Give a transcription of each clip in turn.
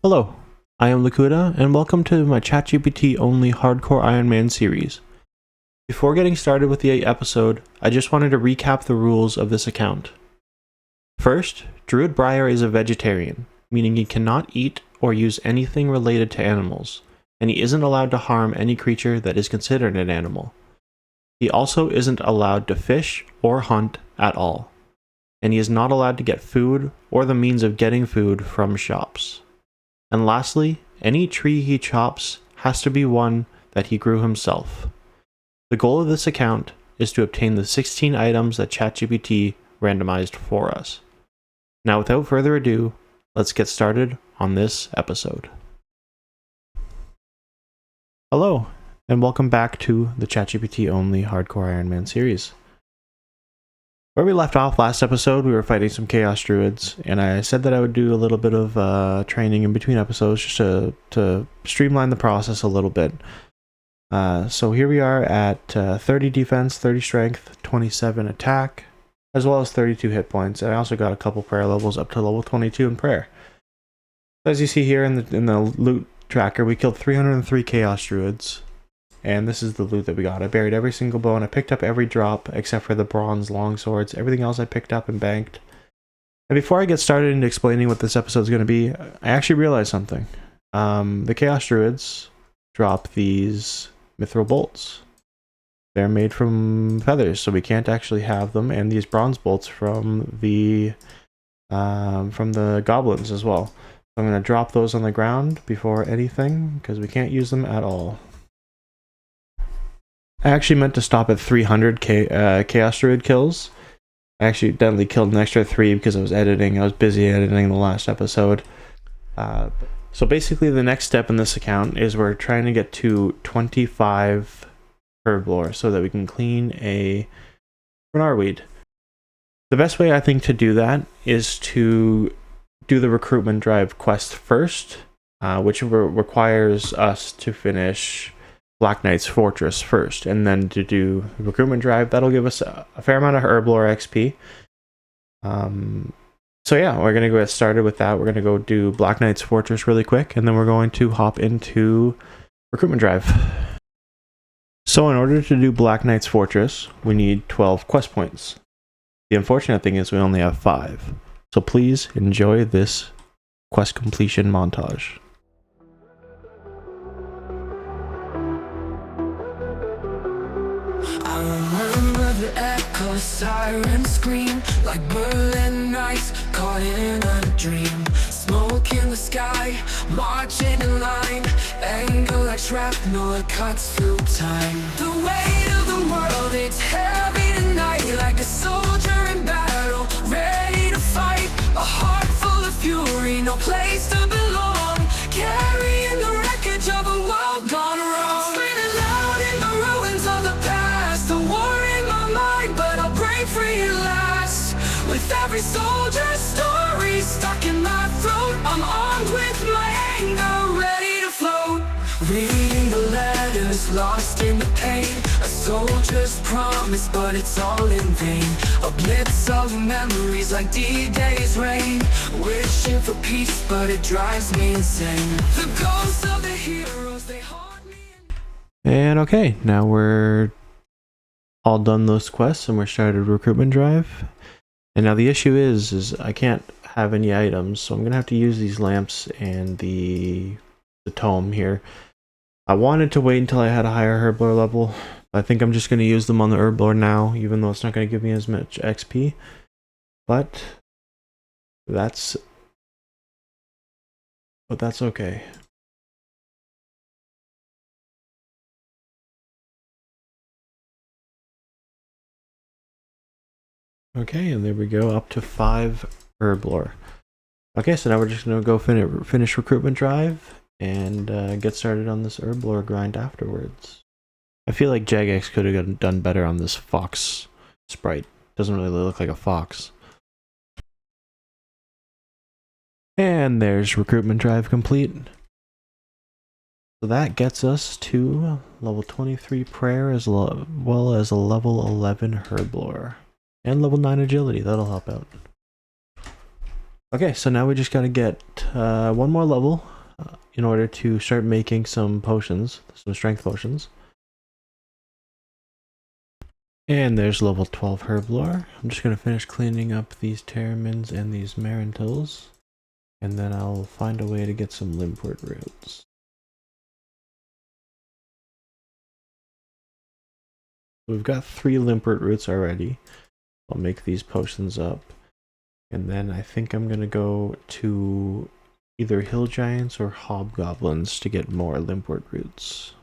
Hello, I am Lakuda, and welcome to my ChatGPT only Hardcore Ironman series. Before getting started with the episode, I just wanted to recap the rules of this account. First, Druid Briar is a vegetarian, meaning he cannot eat or use anything related to animals, and he isn't allowed to harm any creature that is considered an animal. He also isn't allowed to fish or hunt at all, and he is not allowed to get food or the means of getting food from shops. And lastly, any tree he chops has to be one that he grew himself. The goal of this account is to obtain the 16 items that ChatGPT randomized for us. Now without further ado, let's get started on this episode. Hello, and welcome back to the ChatGPT only Hardcore Ironman series. Where we left off last episode, we were fighting some Chaos Druids, and I said that I would do a little bit of training in between episodes just to streamline the process a little bit. So here we are at 30 defense, 30 strength, 27 attack, as well as 32 hit points. And I also got a couple prayer levels up to level 22 in prayer. As you see here in the loot tracker, we killed 303 Chaos Druids. And this is the loot that we got. I buried every single bone. I picked up every drop except for the bronze longswords. Everything else I picked up and banked. And before I get started into explaining what this episode is going to be, I actually realized something. The Chaos Druids drop these mithril bolts. They're made from feathers, so we can't actually have them. And these bronze bolts from the goblins as well. So I'm going to drop those on the ground before anything because we can't use them at all. I actually meant to stop at 300 Chaos Druid kills. I actually accidentally killed an extra 3 because I was editing. I was busy editing the last episode. So basically the next step in this account is we're trying to get to 25 herb lore so that we can clean a weed. The best way I think to do that is to do the recruitment drive quest first, which requires us to finish Black Knight's Fortress first, and then to do the recruitment drive. That'll give us a fair amount of herb lore XP. So yeah, we're going to get started with that. We're going to go do Black Knight's Fortress really quick, and then we're going to hop into recruitment drive. So in order to do Black Knight's Fortress, we need 12 quest points. The unfortunate thing is we only have 5. So please enjoy this quest completion montage. Sirens scream like Berlin nights caught in a dream. Smoke in the sky, marching in line. Anger like shrapnel, it cuts through time. The weight of the world, it's heavy tonight. Like a soldier in battle, ready to fight. A heart full of fury, no place to belong. Carrying the wreckage of a world gone wrong. Screaming loud in the ruins of the past. The war in my mind, but I'll break free at last. With every soldier's story stuck in my throat, I'm armed with my anger, ready to float. Reading the letters, lost in the pain. A soldier's promise, but it's all in vain. A blitz of memories like D-Day's rain. Wishing for peace, but it drives me insane. The ghosts of the heroes, they haunt me. And okay, now we're all done those quests and we're started recruitment drive. And now the issue is I can't have any items, so I'm gonna have to use these lamps and the tome here. I wanted to wait until I had a higher herb lore level. I think I'm just gonna use them on the herb lore now, even though it's not gonna give me as much XP. But that's okay. Okay, and there we go, up to 5 herb lore. Okay, so now we're just gonna go finish recruitment drive and get started on this herb lore grind afterwards. I feel like Jagex could have done better on this fox sprite. Doesn't really look like a fox. And there's recruitment drive complete. So that gets us to level 23 prayer as well as a level 11 herb lore. And level 9 agility, that'll help out. Okay, so now we just gotta get one more level in order to start making some potions, some strength potions. And there's level 12 herblore. I'm just gonna finish cleaning up these terramins and these marintils, and then I'll find a way to get some limpwort roots. We've got 3 limpwort roots already. I'll make these potions up. And then I think I'm gonna go to either hill giants or hobgoblins to get more limpwort roots.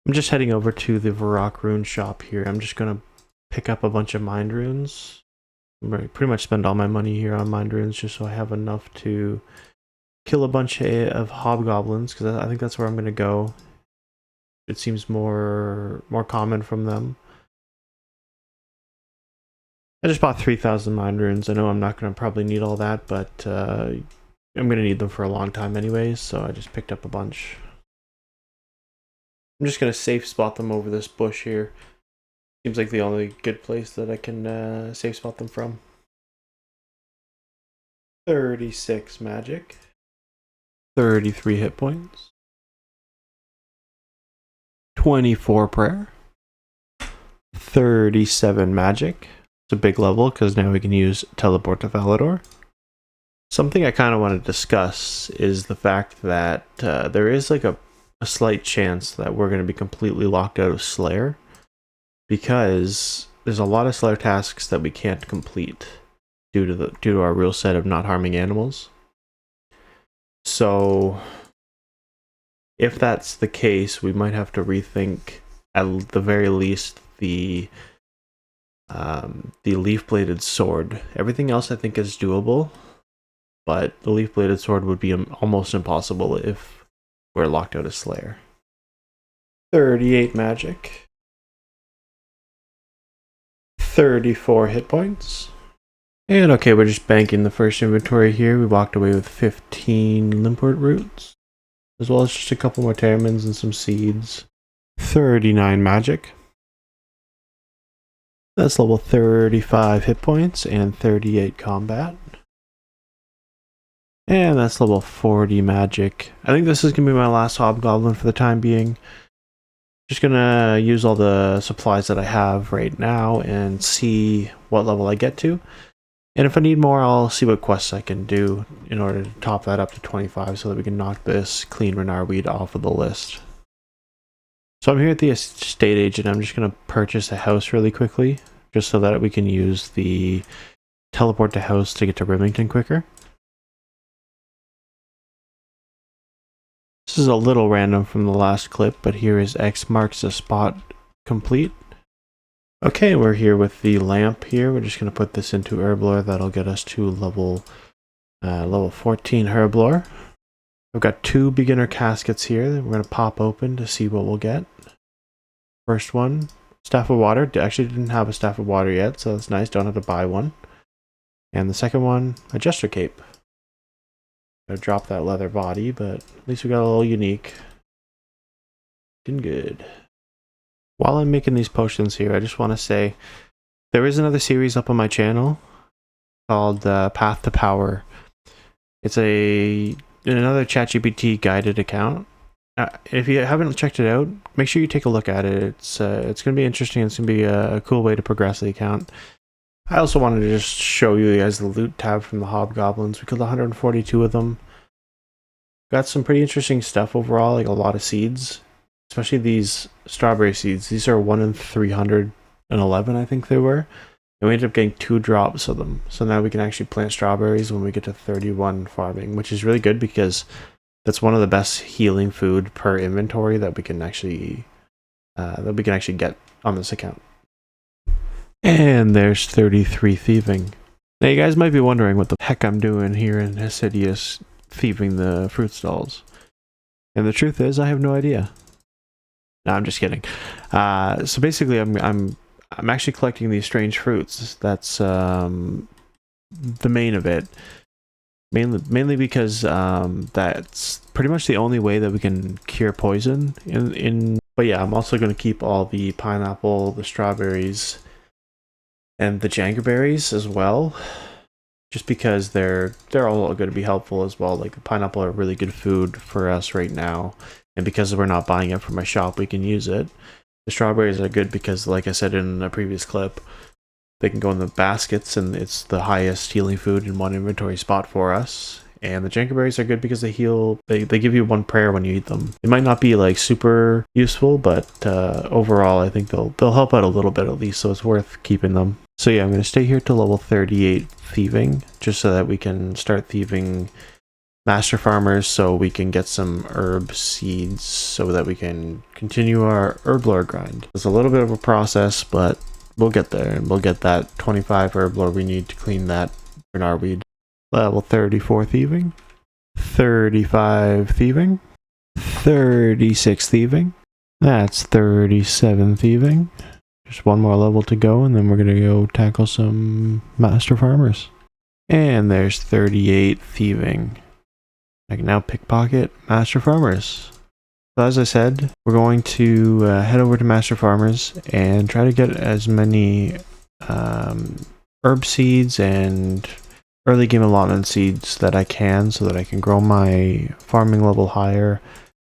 I'm just heading over to the Varrock rune shop here. I'm just gonna pick up a bunch of mind runes. I'm gonna pretty much spend all my money here on mind runes just so I have enough to kill a bunch of hobgoblins, because I think that's where I'm gonna go. It seems more common from them. I just bought 3,000 mind runes. I know I'm not going to probably need all that, but I'm going to need them for a long time anyways, so I just picked up a bunch. I'm just going to safe spot them over this bush here. Seems like the only good place that I can safe spot them from. 36 magic. 33 hit points. 24 prayer. 37 magic. It's a big level because now we can use teleport to Valador. Something I kind of want to discuss is the fact that there is like a slight chance that we're going to be completely locked out of Slayer, because there's a lot of Slayer tasks that we can't complete due to our rule set of not harming animals. So if that's the case, we might have to rethink at the very least the leaf-bladed sword. Everything else I think is doable, but the leaf-bladed sword would be almost impossible if we're locked out of Slayer. 38 magic. 34 hit points. And okay, we're just banking the first inventory here. We walked away with 15 limpwort roots, as well as just a couple more terramins and some seeds. 39 magic. That's level 35 hit points and 38 combat. And that's level 40 magic. I think this is going to be my last hobgoblin for the time being. Just going to use all the supplies that I have right now and see what level I get to. And if I need more, I'll see what quests I can do in order to top that up to 25 so that we can knock this clean Renarweed off of the list. So I'm here at the estate agent. I'm just going to purchase a house really quickly, just so that we can use the teleport to house to get to Rimington quicker. This is a little random from the last clip, but here is X marks the spot complete. Okay, we're here with the lamp here. We're just going to put this into herblore. That'll get us to level 14 herblore. I've got 2 beginner caskets here that we're going to pop open to see what we'll get. First one, Staff of Water. Actually didn't have a Staff of Water yet, so that's nice. Don't have to buy one. And the second one, a Jester Cape. Gonna drop that leather body, but at least we got a little unique. Looking good. While I'm making these potions here, I just want to say there is another series up on my channel called Path to Power. It's another ChatGPT guided account. If you haven't checked it out, make sure you take a look at it. It's going to be interesting. It's going to be a cool way to progress the account. I also wanted to just show you guys the loot tab from the Hobgoblins. We killed 142 of them. Got some pretty interesting stuff overall, like a lot of seeds, especially these strawberry seeds. These are 1 in 311, I think they were. And we ended up getting 2 drops of them. So now we can actually plant strawberries when we get to 31 farming, which is really good because that's one of the best healing food per inventory that we can actually get on this account. And there's 33 thieving. Now you guys might be wondering what the heck I'm doing here in Hesidius thieving the fruit stalls. And the truth is, I have no idea. No, I'm just kidding. So basically, I'm actually collecting these strange fruits. That's the main of it. Mainly because that's pretty much the only way that we can cure poison. But yeah, I'm also going to keep all the pineapple, the strawberries, and the jangerberries as well. just because they're all going to be helpful as well. Like the pineapple are really good food for us right now, and because we're not buying it from my shop, we can use it. The strawberries are good because, like I said in a previous clip, they can go in the baskets, and it's the highest healing food in one inventory spot for us. And the jankerberries are good because they heal. They give you one prayer when you eat them. It might not be like super useful, but overall, I think they'll help out a little bit at least. So it's worth keeping them. So yeah, I'm gonna stay here to level 38 thieving, just so that we can start thieving master farmers, so we can get some herb seeds, so that we can continue our herb lore grind. It's a little bit of a process, but we'll get there, and we'll get that 25 herb lore we need to clean that Bernard weed. Level 34 thieving, 35 thieving, 36 thieving, that's 37 thieving. Just one more level to go, and then we're gonna go tackle some master farmers. And there's 38 thieving. I can now pickpocket master farmers. So as I said, we're going to head over to master farmers and try to get as many herb seeds and early game allotment seeds that I can, so that I can grow my farming level higher,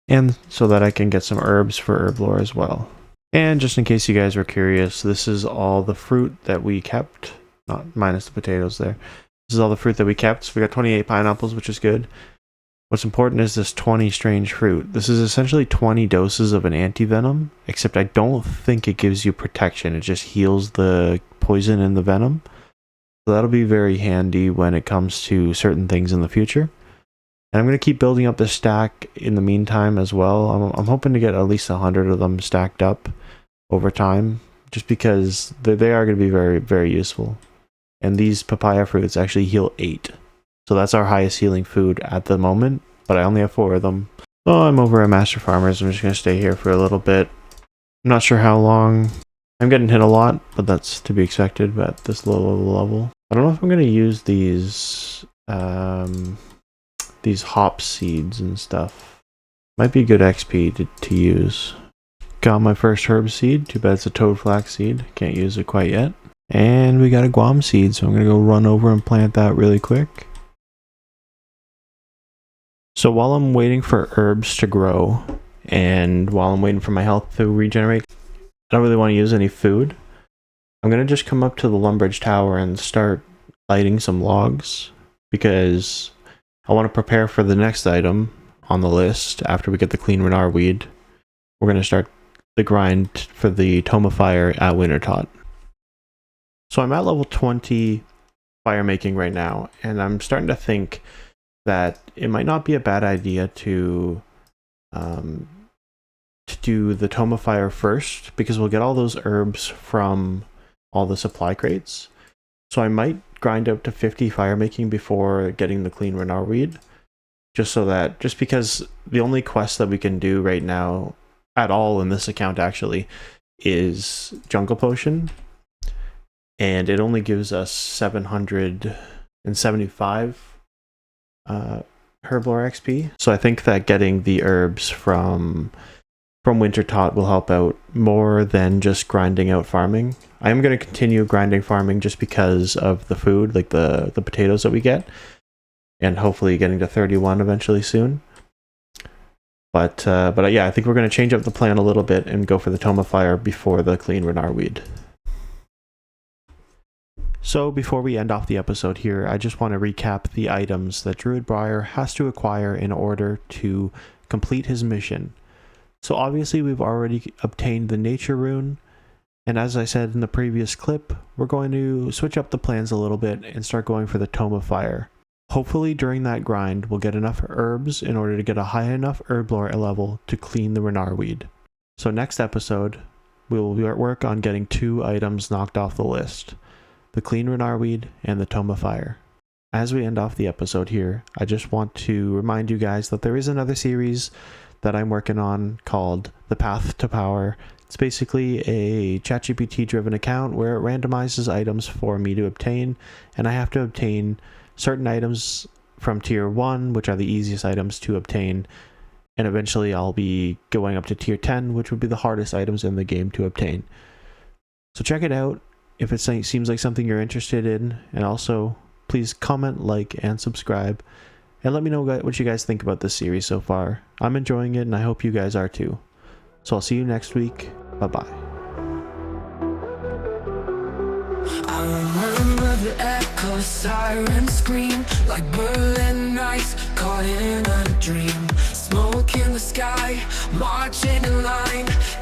and so that I can get some herbs for herb lore as well. And just in case you guys were curious, this is all the fruit that we kept, not minus the potatoes there. This is all the fruit that we kept. So we got 28 pineapples, which is good. What's important is this 20 strange fruit. This is essentially 20 doses of an anti-venom, except I don't think it gives you protection. It just heals the poison in the venom. So that'll be very handy when it comes to certain things in the future. And I'm going to keep building up this stack in the meantime as well. I'm hoping to get at least 100 of them stacked up over time, just because they are going to be very, very useful. And these papaya fruits actually heal 8. So that's our highest healing food at the moment, but I only have 4 of them. So I'm over at Master Farmers. I'm just going to stay here for a little bit. I'm not sure how long. I'm getting hit a lot, but that's to be expected at this low level. I don't know if I'm going to use these hop seeds and stuff. Might be good XP to use. Got my first herb seed. Too bad it's a toad flax seed. Can't use it quite yet. And we got a guam seed, so I'm going to go run over and plant that really quick. So while I'm waiting for herbs to grow, and while I'm waiting for my health to regenerate, I don't really want to use any food. I'm going to just come up to the Lumbridge Tower and start lighting some logs, because I want to prepare for the next item on the list after we get the clean Renard weed. We're going to start the grind for the Tome of Fire at Wintertot. So I'm at level 20 fire making right now, and I'm starting to think that it might not be a bad idea to do the Tome of Fire first, because we'll get all those herbs from all the supply crates. So I might grind out to 50 fire making before getting the clean Renard weed, just because the only quest that we can do right now at all in this account actually is Jungle Potion, and it only gives us 775 herb lore XP. So I think that getting the herbs from Wintertot will help out more than just grinding out farming. I am going to continue grinding farming just because of the food, like the potatoes that we get, and hopefully getting to 31 eventually soon. But yeah, I think we're going to change up the plan a little bit and go for the Tome of Fire before the clean Renard weed. So before we end off the episode here, I just want to recap the items that Druid Briar has to acquire in order to complete his mission. So obviously we've already obtained the Nature Rune, and as I said in the previous clip, we're going to switch up the plans a little bit and start going for the Tome of Fire. Hopefully during that grind we'll get enough herbs in order to get a high enough herb lore level to clean the Renard weed. So next episode, we will work on getting 2 items knocked off the list: the clean Renard weed and the Tome of Fire. As we end off the episode here, I just want to remind you guys that there is another series that I'm working on called The Path to Power. It's basically a ChatGPT driven account where it randomizes items for me to obtain, and I have to obtain certain items from tier 1, which are the easiest items to obtain, and eventually I'll be going up to tier 10, which would be the hardest items in the game to obtain. So check it out if it seems like something you're interested in, and also please comment, like, and subscribe. And let me know what you guys think about this series so far. I'm enjoying it, and I hope you guys are too. So I'll see you next week. Bye-bye. I remember the echo siren scream like Berlin nights caught in a dream. Smoke in the sky, marching in line.